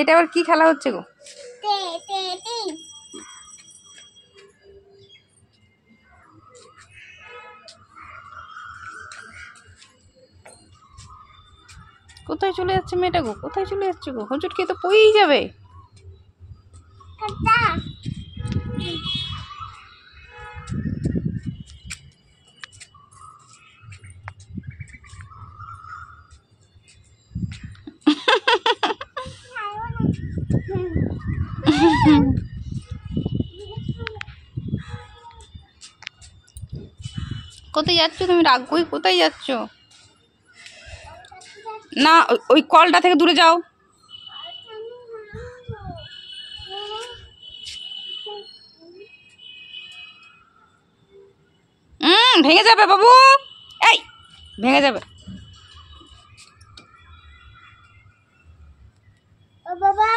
এটা আবার কি খেলা হচ্ছে গো? কোথায় চলে যাচ্ছে মেয়েটা গো? কোথায় চলে যাচ্ছে গো? হুজুরকে তো পড়েই যাবে। কোথায় যাচ্ছ তুমি? রাগ কই কোথায় যাচ্ছ? না ওই কলটা থেকে দূরে যাও। ভেঙে যাবে বাবু, এই ভেঙে যাবে। বাবা